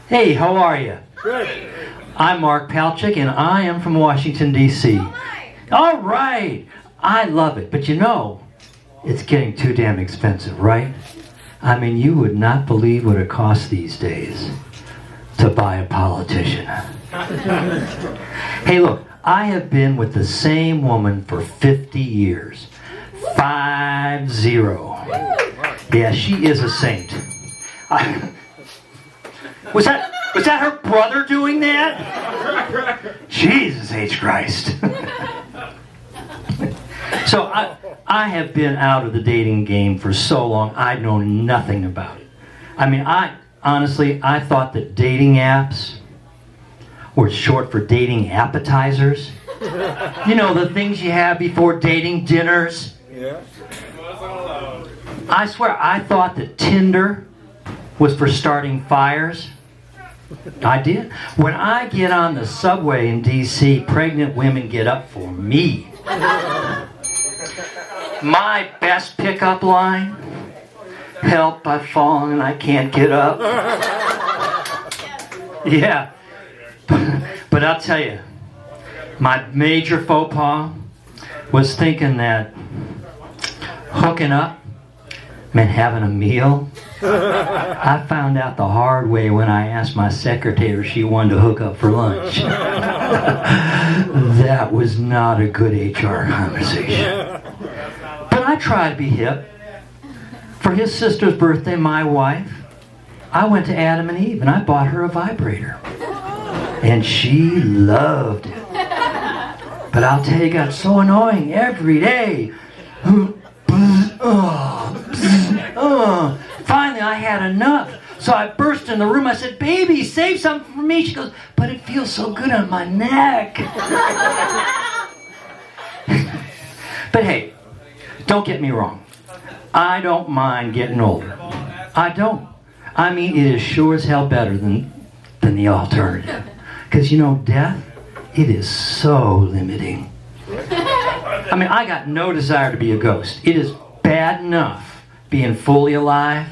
Hey, how are you? Good. I'm Mark Palchik, and I am from Washington, D.C. All right. I love it. But you know, it's getting too damn expensive, right? I mean, you would not believe what it costs these days to buy a politician. Hey, look, I have been with the same woman for 50 years. 50. Yeah, she is a saint. Was that her brother doing that? Jesus H. Christ. So I have been out of the dating game for so long, I know nothing about it. I mean, honestly, I thought that dating apps were short for dating appetizers. You know, the things you have before dating dinners. Yeah. I swear, I thought that Tinder was for starting fires. I did. When I get on the subway in D.C., pregnant women get up for me. My best pickup line, help, I've fallen and I can't get up. Yeah. But I'll tell you, my major faux pas was thinking that hooking up meant having a meal. I found out the hard way when I asked my secretary if she wanted to hook up for lunch. That was not a good HR conversation. But I try to be hip. For his sister's birthday, my wife, I went to Adam and Eve and I bought her a vibrator. And she loved it. But I'll tell you, it got so annoying every day. Finally, I had enough. So I burst in the room. I said, baby, save something for me. She goes, but it feels so good on my neck. But hey, don't get me wrong. I don't mind getting older. I don't. I mean, it is sure as hell better than the alternative. Because, you know, death, it is so limiting. I mean, I got no desire to be a ghost. It is bad enough being fully alive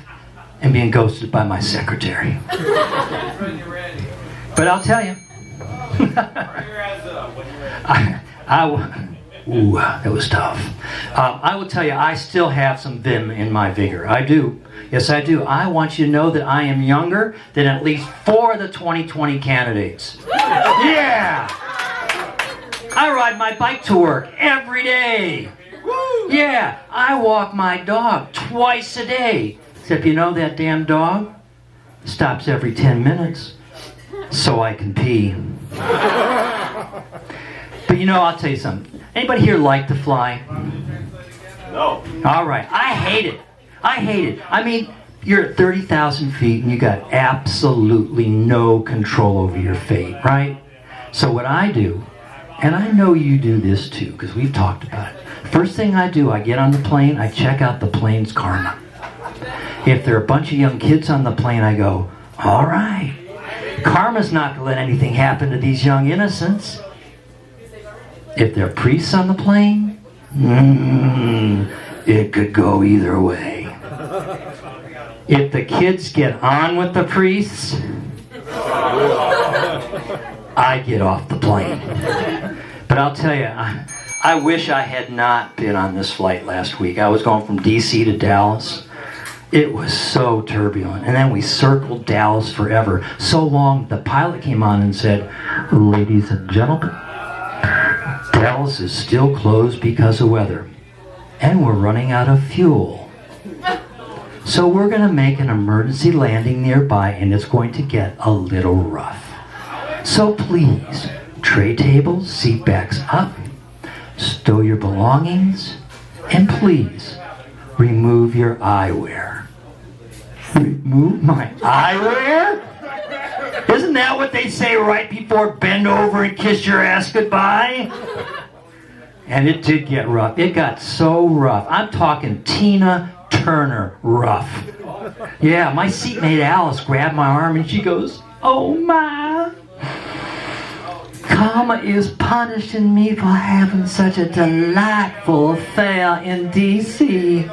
and being ghosted by my secretary. But I'll tell you, that was tough. I will tell you, I still have some vim in my vigor. I do. Yes, I do. I want you to know that I am younger than at least 4 of the 2020 candidates. Yeah! I ride my bike to work every day. Yeah, I walk my dog twice a day. Except you know that damn dog stops every 10 minutes so I can pee. But you know, I'll tell you something. Anybody here like to fly? No. All right. I hate it. I hate it. I mean, you're at 30,000 feet and you got absolutely no control over your fate, right? So what I do, and I know you do this too, because we've talked about it. First thing I do, I get on the plane, I check out the plane's karma. If there are a bunch of young kids on the plane, I go, all right, karma's not going to let anything happen to these young innocents. If there are priests on the plane, it could go either way. If the kids get on with the priests, I get off the plane. But I'll tell you, I wish I had not been on this flight last week. I was going from D.C. to Dallas. It was so turbulent. And then we circled Dallas forever. So long, the pilot came on and said, ladies and gentlemen, Dallas is still closed because of weather. And we're running out of fuel. So we're going to make an emergency landing nearby and it's going to get a little rough. So please, tray tables, seat backs up, stow your belongings, and please, remove your eyewear. Remove my eyewear? Isn't that what they say right before bend over and kiss your ass goodbye? And it did get rough. It got so rough. I'm talking Tina Turner rough. Yeah, my seatmate Alice grabbed my arm and she goes, oh my. Karma is punishing me for having such a delightful affair in D.C.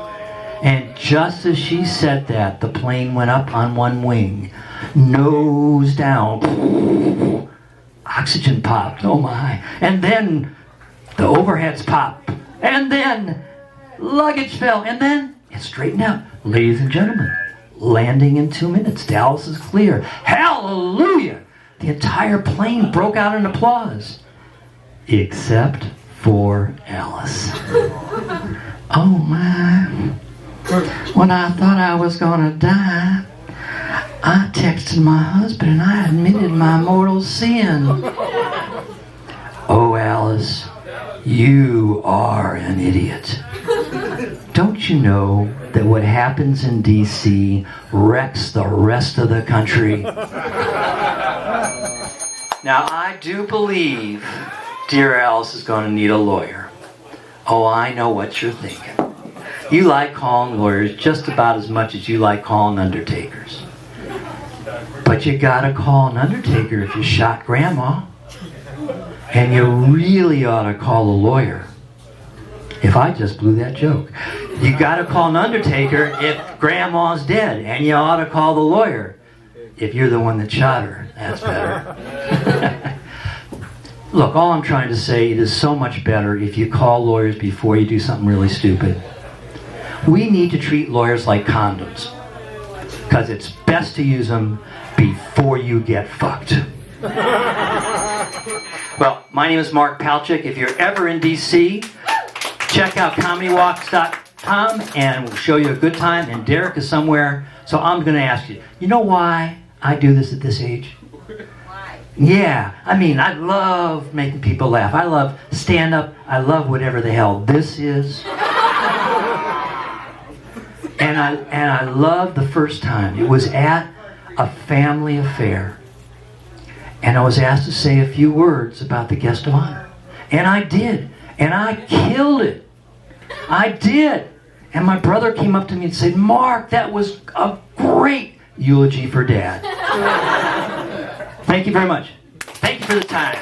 And just as she said that, the plane went up on one wing, nose down. Oxygen popped, oh my. And then the overheads popped. And then luggage fell. And then it straightened out. Ladies and gentlemen, landing in 2 minutes. Dallas is clear. Hallelujah! The entire plane broke out in applause. Except for Alice. Oh my. When I thought I was gonna die, I texted my husband and I admitted my mortal sin. Oh, Alice, you are an idiot. Don't you know that what happens in D.C. wrecks the rest of the country? Now, I do believe dear Alice is going to need a lawyer. Oh, I know what you're thinking. You like calling lawyers just about as much as you like calling undertakers. But you gotta call an undertaker if you shot Grandma. And you really ought to call a lawyer. If I just blew that joke. You gotta call an undertaker if Grandma's dead. And you ought to call the lawyer if you're the one that shot her. That's better. Look, all I'm trying to say, it is so much better if you call lawyers before you do something really stupid. We need to treat lawyers like condoms. Because it's best to use them before you get fucked. Well, my name is Mark Palchik. If you're ever in D.C., check out ComedyWalks.com and we'll show you a good time. And Derek is somewhere. So I'm going to ask you, you know why I do this at this age? Why? Yeah, I mean, I love making people laugh. I love stand-up. I love whatever the hell this is. And I love the first time. It was at a family affair. And I was asked to say a few words about the guest of honor. And I did. And I killed it. I did. And my brother came up to me and said, Mark, that was a great eulogy for Dad. Thank you very much. Thank you for the time.